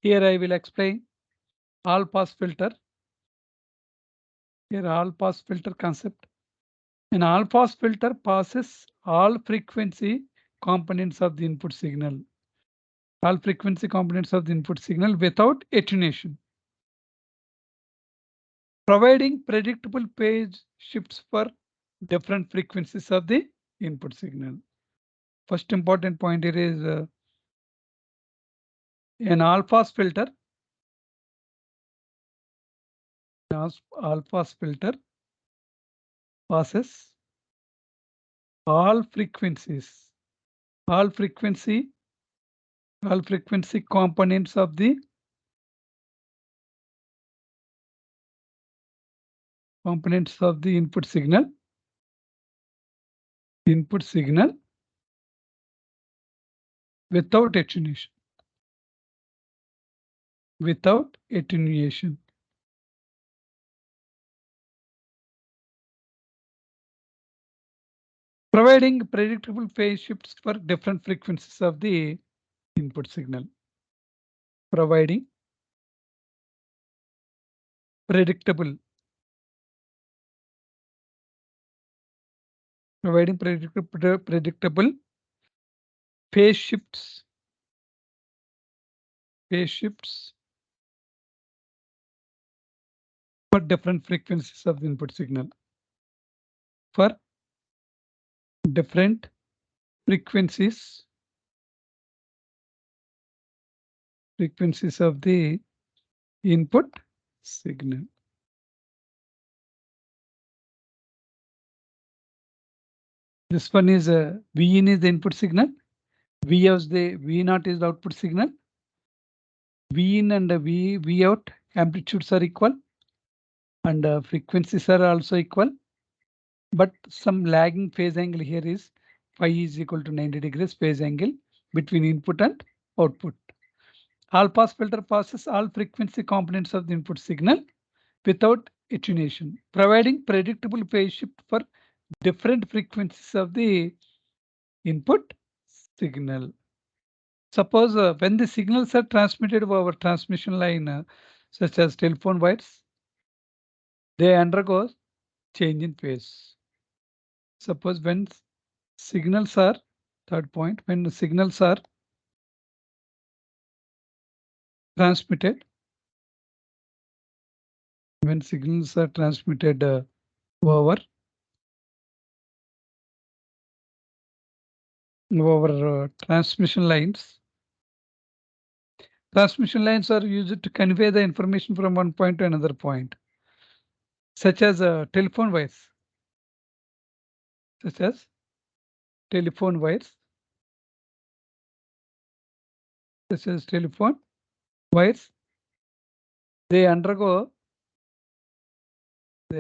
Here I will explain all pass filter. Here all pass filter concept. An all pass filter passes all frequency components of the input signal. All frequency components of the input signal without attenuation, providing predictable phase shifts for different frequencies of the input signal. First important point here is an all pass filter. All pass filter passes all frequencies, all frequency, all frequency components of the input signal without attenuation. Providing predictable phase shifts for different frequencies of the input signal. Providing predictable phase shifts for different frequencies of the input signal. For different frequencies of the input signal. This one is V in is the input signal. V out is the output signal. V in and V out amplitudes are equal, and frequencies are also equal. But some lagging phase angle here is phi is equal to 90 degrees phase angle between input and output. All pass filter passes all frequency components of the input signal without attenuation, providing predictable phase shift for different frequencies of the input signal. Suppose when the signals are transmitted over transmission line, such as telephone wires, they undergo change in phase. Suppose when signals are, third point, when the signals are transmitted, over transmission lines. Transmission lines are used to convey the information from one point to another point, such as telephone wires. They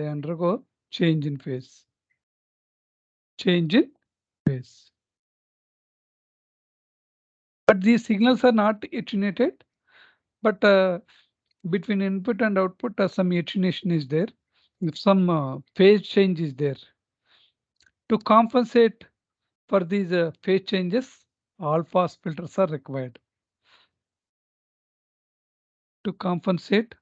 undergo change in phase. But these signals are not attenuated, but between input and output some attenuation is there. If some phase change is there. To compensate for these phase changes, all pass filters are required. To compensate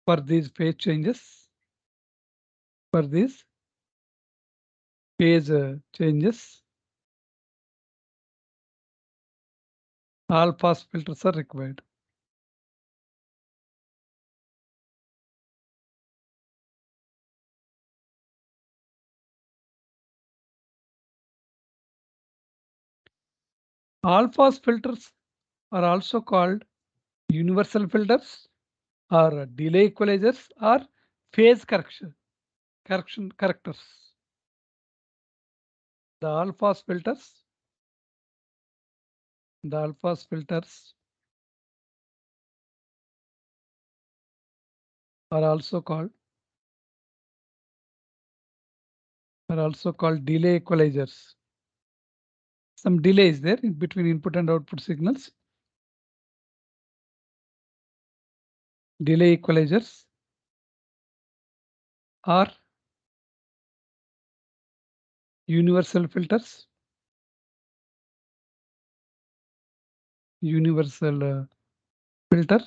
for these phase changes, all pass filters are required. All pass filters are also called universal filters or delay equalizers or phase correctors. The all pass filters are also called delay equalizers. Some delay is there in between input and output signals. Delay equalizers are universal filters universal filter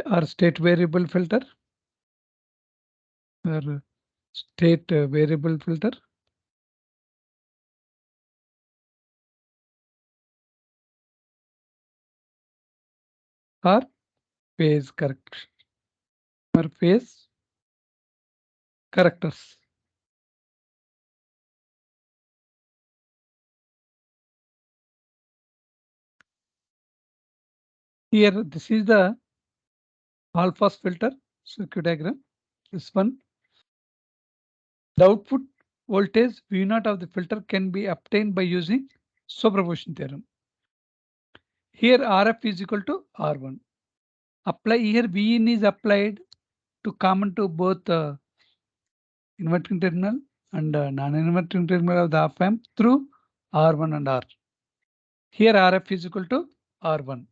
or state variable filter or state variable filter or phase correction or phase correctors. Here, this is the all pass filter circuit diagram. This one, the output voltage V naught of the filter can be obtained by using superposition theorem. Here RF is equal to R1. Apply here V in is applied to common to both inverting terminal and non-inverting terminal of the op amp through R1 and R. Here RF is equal to R1.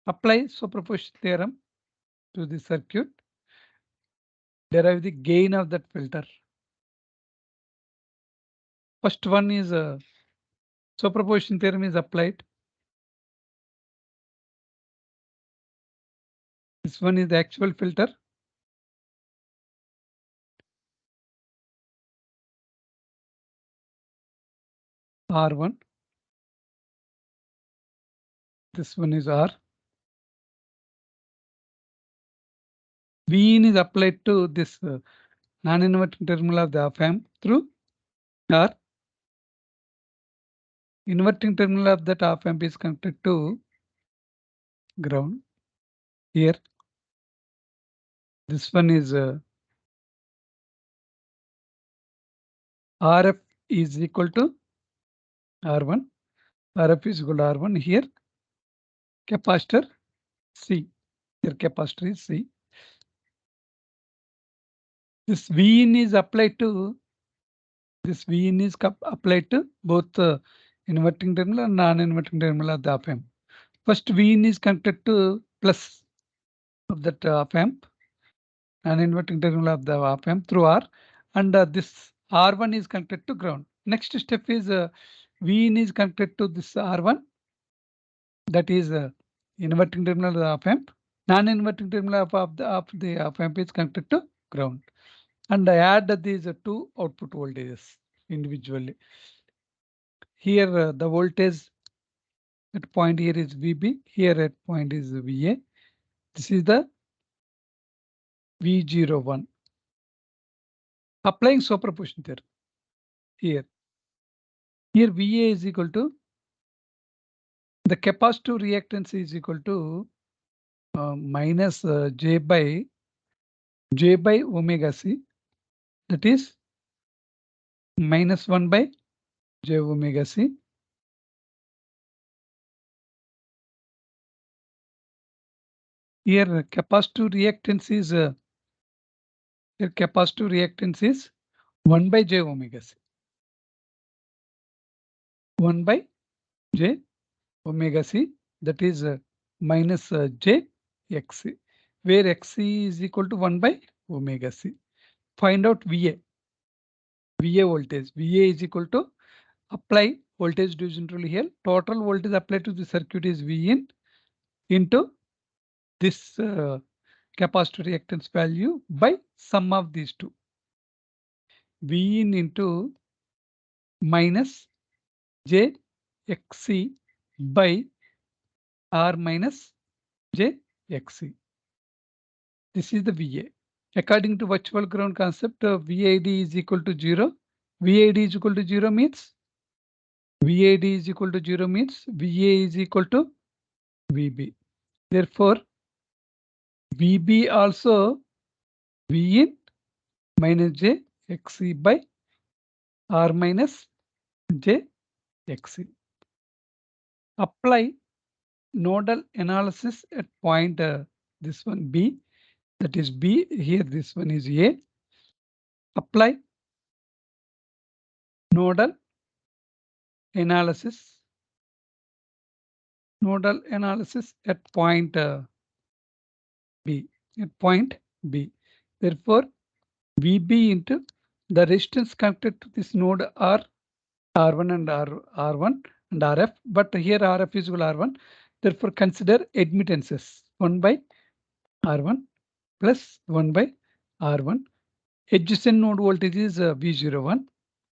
Apply superposition theorem to the circuit. Derive the gain of that filter. First one is superposition theorem is applied. This one is the actual filter. R1. This one is R. V in is applied to this non-inverting terminal of the op amp through R. Inverting terminal of that op amp is connected to ground. Here, this one is RF is equal to R1. RF is equal to R1. Here, capacitor C. Here, capacitor is C. This V in is applied to this V in is applied to both inverting terminal and non-inverting terminal of the op amp. First, V in is connected to plus of that op amp, non-inverting terminal of the op amp through R, and this R1 is connected to ground. Next step is V in is connected to this R1, that is inverting terminal of the op amp. Non-inverting terminal of the op amp is connected to ground. And I add these two output voltages individually. Here the voltage at point here is VB, here at point is VA. This is the V01. Applying superposition theorem here. Here VA is equal to the capacitive reactance is equal to minus J by omega C. That is minus 1 by J omega C. Here capacitive reactance is here capacitive reactance is 1 by J omega C. 1 by J omega C, that is minus J XC, where XC is equal to 1 by omega C. Find out VA. VA voltage. VA is equal to apply voltage division rule here. Total voltage applied to the circuit is V in into this capacitor reactance value by sum of these two. V in into minus J XC by R minus J XC. This is the VA. According to virtual ground concept, VAD is equal to 0. VAD is equal to 0 means VAD is equal to 0 means VA is equal to VB. Therefore, VB also V in minus J XC by R minus J XC. Apply nodal analysis at point this one B, that is B. Here this one is A. Apply nodal analysis at point B. At point B. Therefore, VB into the resistance connected to this node R R1 and R1 and RF, but here RF is equal to R1. Therefore, consider admittances 1 by R1 plus 1 by R1. Adjacent node voltage is V01,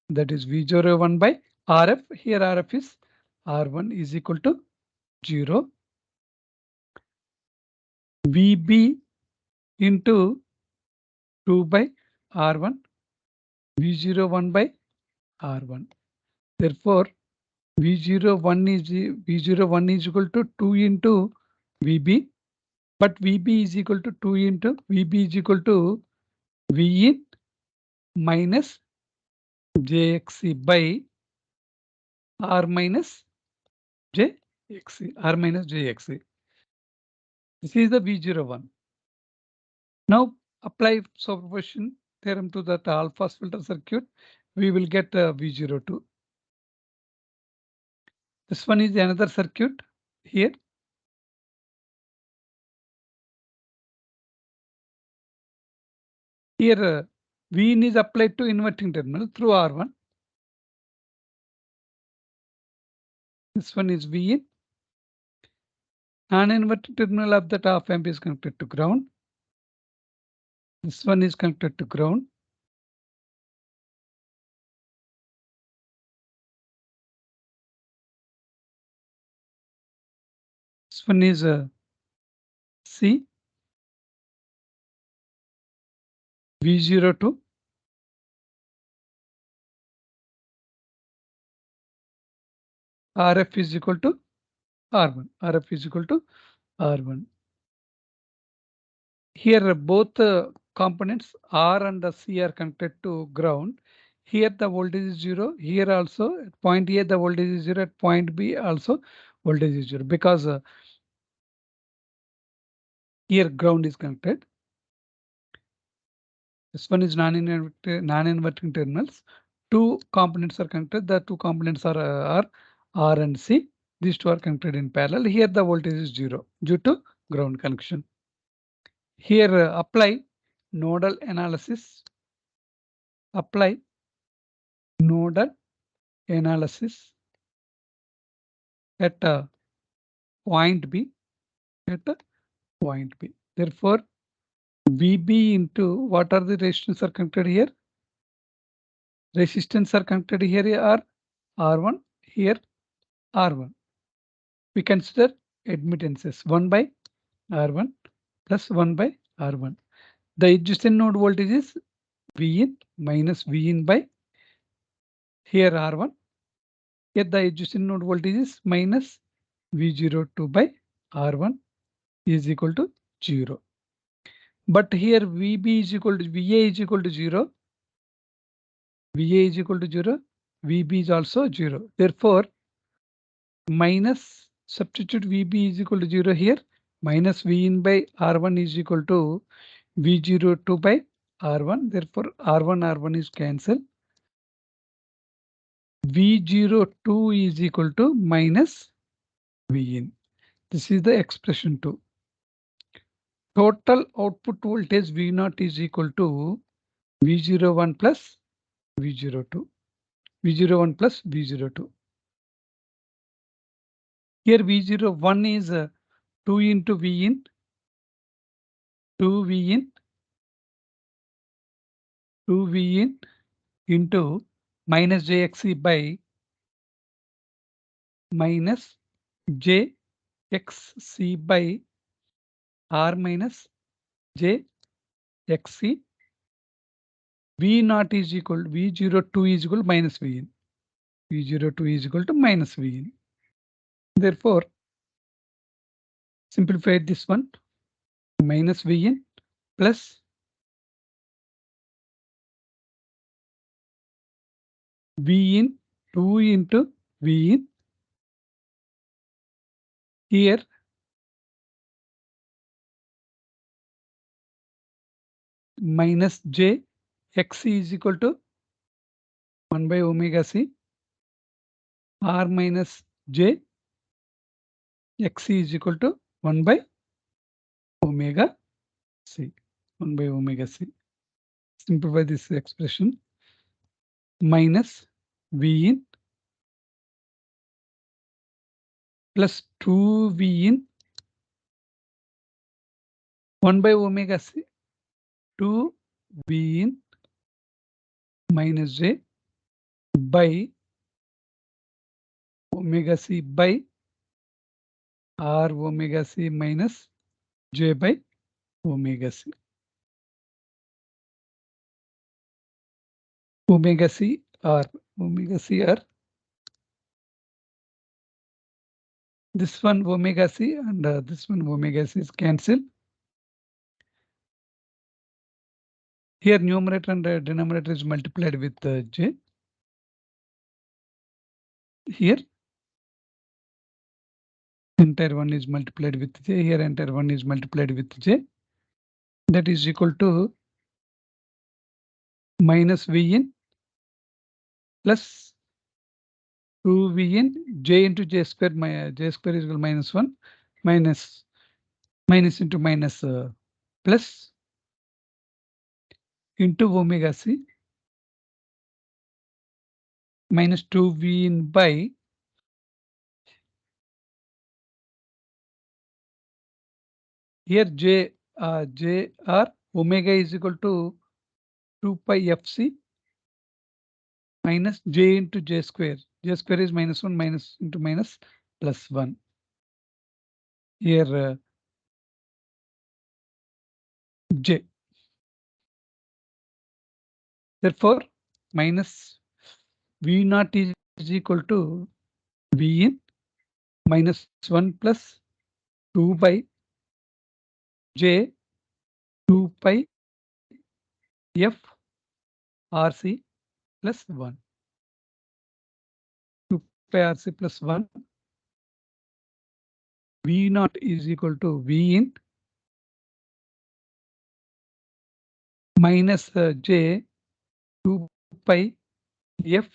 that is V01 by RF. Here RF is R1 is equal to 0. VB into 2 by R1, V01 by R1. Therefore, V01 is equal to 2 into VB, but VB is equal to 2 into VB is equal to V in minus JXC by R minus JXC, R minus JXC. This is the V01. Now apply superposition theorem to that all-pass filter circuit. We will get V02. This one is another circuit here. Here V in is applied to inverting terminal through R1. This one is V in. Non-inverting terminal of that op amp is connected to ground. This one is connected to ground. This one is C, V02. RF is equal to R1. RF is equal to R1. Here both components R and C are connected to ground. Here the voltage is 0. Here also at point A the voltage is 0. At point B also voltage is 0 because here ground is connected. This one is non-inverting terminals. Two components are connected. The two components are R and C. These two are connected in parallel. Here the voltage is 0 due to ground connection. Here apply nodal analysis. Apply nodal analysis at point B. At point B. Therefore, VB into what are the resistance are connected here? Resistance are connected here are R1, here R1. We consider admittances 1 by R1 plus 1 by R1. The adjacent node voltage is V in minus V in by here R1. Here the adjacent node voltage is minus V02 by R1 is equal to 0. But here VB is equal to VA is equal to 0. VA is equal to 0. VB is also 0. Therefore, minus substitute VB is equal to 0 here. Minus V in by R1 is equal to V02 by R1. Therefore, R1 is cancelled. V02 is equal to minus V in. This is the expression 2. Total output voltage V0 is equal to V01 plus V02. V01 plus V02. Here V01 is 2 into V in, 2 V in, 2 V in into minus JXC by minus JXC by R minus JXC. V0 is equal to V02 is equal to minus V in. V02 is equal to minus V in. Therefore, simplify this one. Minus V in plus V in 2 into V in. Here minus J XC is equal to 1 by omega C. R minus J XC is equal to 1 by omega C. 1 by omega C. Simplify this expression. Minus V in plus 2v in 1 by omega c 2v in minus j by omega c by r omega c minus j by omega c. Omega c r omega c r. This one omega c and this one omega c is cancelled. Here numerator and denominator is multiplied with j. Here entire one is multiplied with j. Here entire one is multiplied with j. That is equal to minus v in plus 2v in j into j square. My j square is equal to minus 1 minus into minus plus into omega c minus 2v in by here j r omega is equal to 2 pi fc minus j into j square. J square is minus 1 minus into minus plus 1. Here j. Therefore, minus v naught is equal to v in minus 1 plus 2 by j 2 pi f rc plus 1. 2 pi rc plus 1. V naught is equal to v in minus j 2 pi f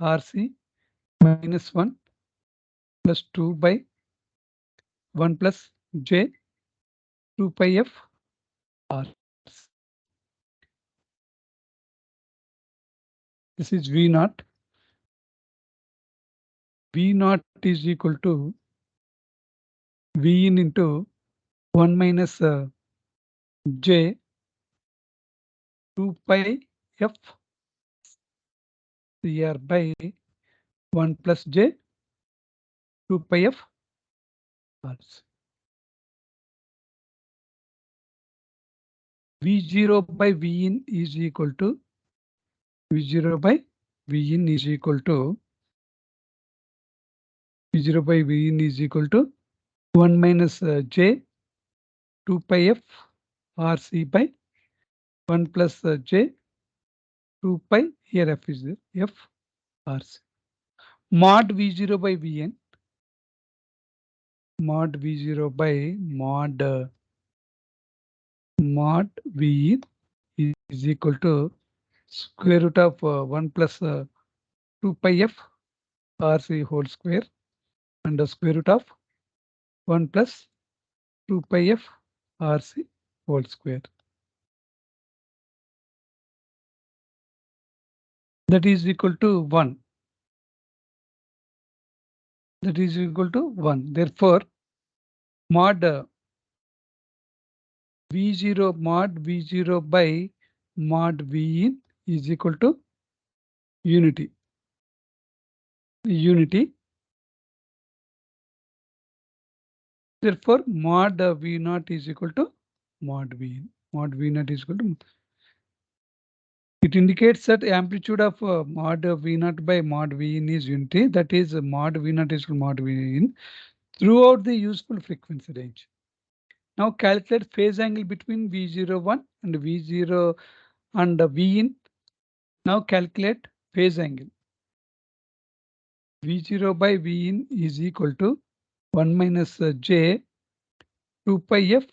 rc minus 1 plus 2 by 1 plus j 2 pi f r. This is v naught. V naught is equal to v in into 1 minus j 2 pi f cr by 1 plus j 2 pi f r. V0 by v in is equal to V0 by V in is equal to V0 by V in is equal to 1 minus j 2 pi f RC by 1 plus j 2 pi, here f is there, f RC. Mod V0 by Vn, mod V0 by mod V is equal to square root of 1 plus 2 pi f RC whole square and the square root of 1 plus 2 pi f RC whole square. That is equal to 1. That is equal to 1. Therefore, mod V0 by mod V in is equal to unity. Unity. Therefore, mod V naught is equal to mod V in. Mod V naught is equal to. It indicates that amplitude of mod V naught by mod V in is unity. That is mod V naught is equal to mod V in throughout the useful frequency range. Now calculate phase angle between V01 and V0 and V in. Now calculate phase angle. V0 by V in is equal to 1 minus j 2 pi f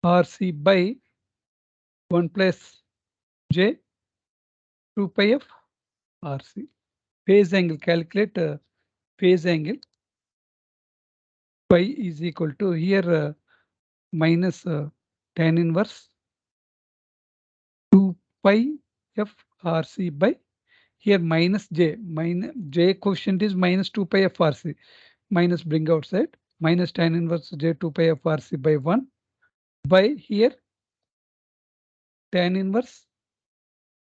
RC by 1 plus j 2 pi f RC. Phase angle, calculate phase angle. Phi is equal to here minus tan inverse 2 pi f RC by here minus j. J quotient is minus 2 pi f RC. minus bring outside minus tan inverse j 2 pi of RC by 1 by here tan inverse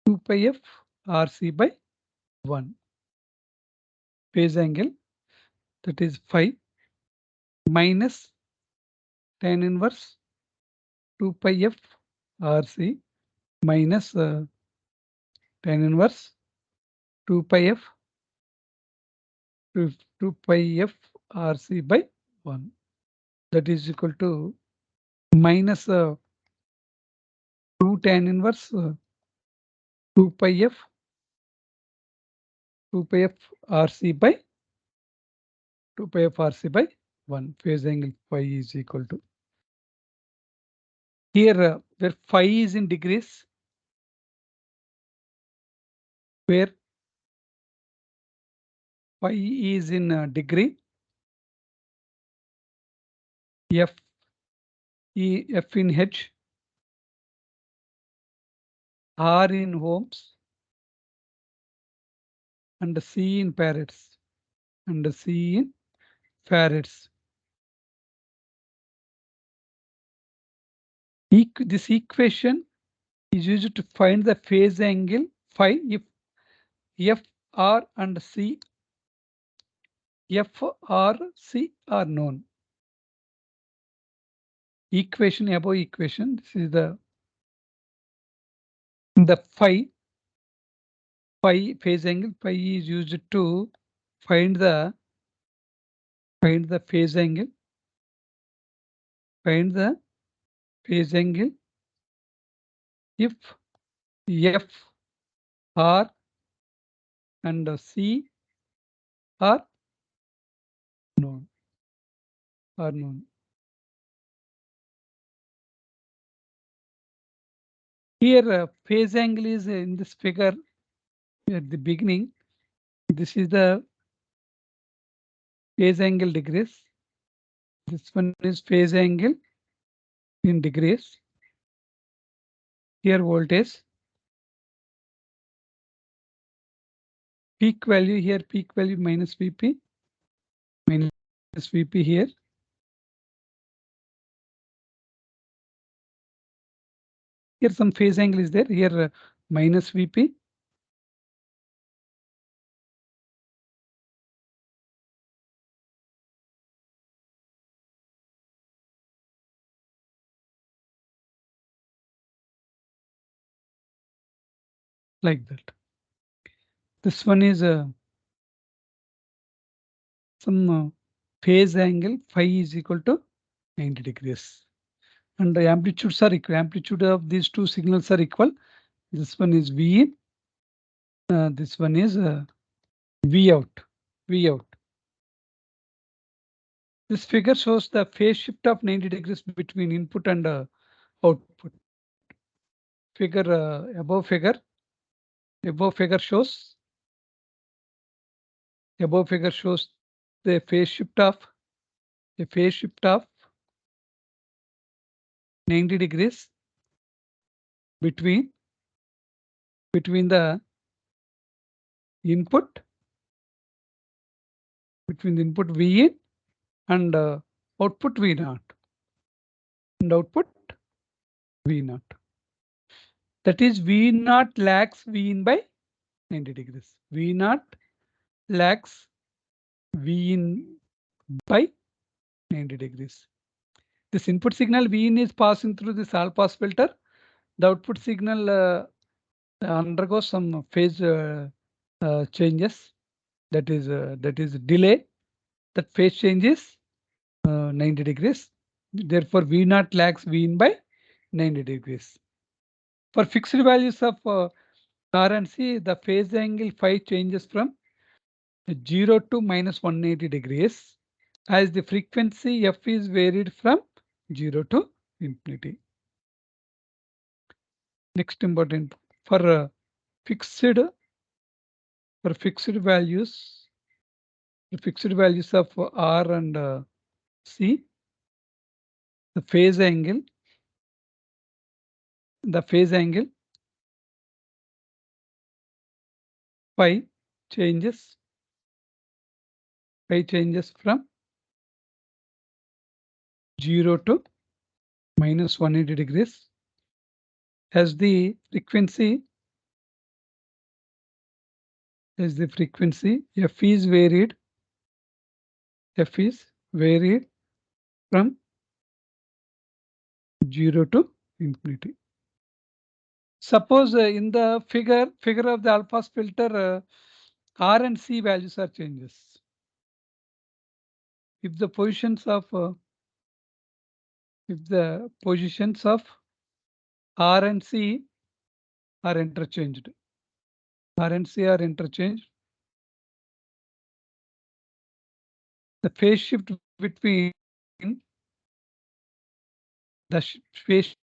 2 pi f RC by 1 phase angle, that is phi, minus tan inverse 2 pi f RC minus tan inverse 2 pi f 2 pi f RC by 1, that is equal to minus 2 tan inverse 2 pi f 2 pi f RC by 2 pi f RC by 1. Phase angle phi is equal to here where phi is in degrees, where phi is in degree, f f in h, r in ohms, and c in farads, and c in farads. This equation is used to find the phase angle phi if f r and c f r c are known. Equation above equation, this is the phi phase angle. Phi is used to find the phase angle, find the phase angle if f r and c are known. Here phase angle is in this figure at the beginning. This is the phase angle degrees. This one is phase angle in degrees. Here voltage. Peak value here, peak value minus Vp. Minus Vp here. Here some phase angle is there. Here minus Vp. Like that. This one is some phase angle phi is equal to 90 degrees. And the amplitudes are equal. Amplitude of these two signals are equal. This one is V in. This one is V out. This figure shows the phase shift of 90 degrees between input and output. Figure above figure shows the phase shift of 90 degrees between the input V in and output V naught That is V naught lags V in by 90 degrees. V naught lags V in by 90 degrees. This input signal V in is passing through this all pass filter. The output signal undergoes some phase changes. That is delay. That phase changes 90 degrees. Therefore, V naught lags V in by 90 degrees. For fixed values of R and C, the phase angle phi changes from 0 to minus 180 degrees as the frequency f is varied from 0 to infinity. Next important for fixed values of R and C, the phase angle phi changes from 0 to minus 180 degrees. As the frequency f is varied from 0 to infinity. Suppose in the figure of the alpha filter, R and C values are changes. If the positions of R and C are interchanged, the phase shift between the phase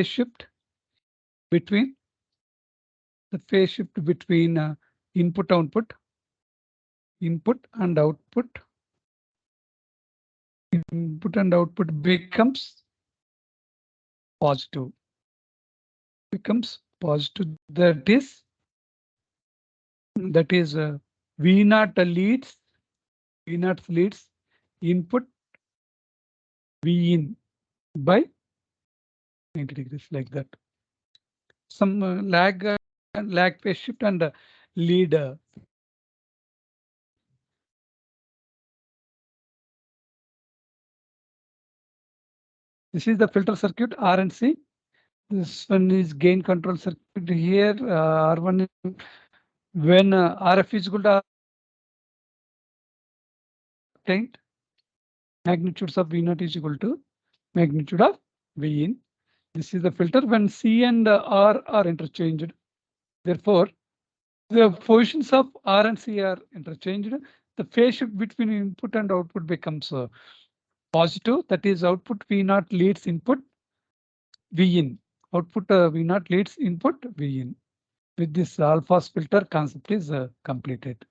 shift phase shift between input and output becomes positive. That is V naught leads input V in by 90 degrees, like that. Some lag phase shift and lead. This is the filter circuit R and C. This one is gain control circuit here. R1 when RF is equal to obtained, magnitudes of V naught is equal to magnitude of V in. This is the filter when C and R are interchanged. Therefore, the positions of R and C are interchanged. The phase shift between input and output becomes positive. That is, output V naught leads input V in. Output V naught leads input V in. With this alpha filter concept is completed.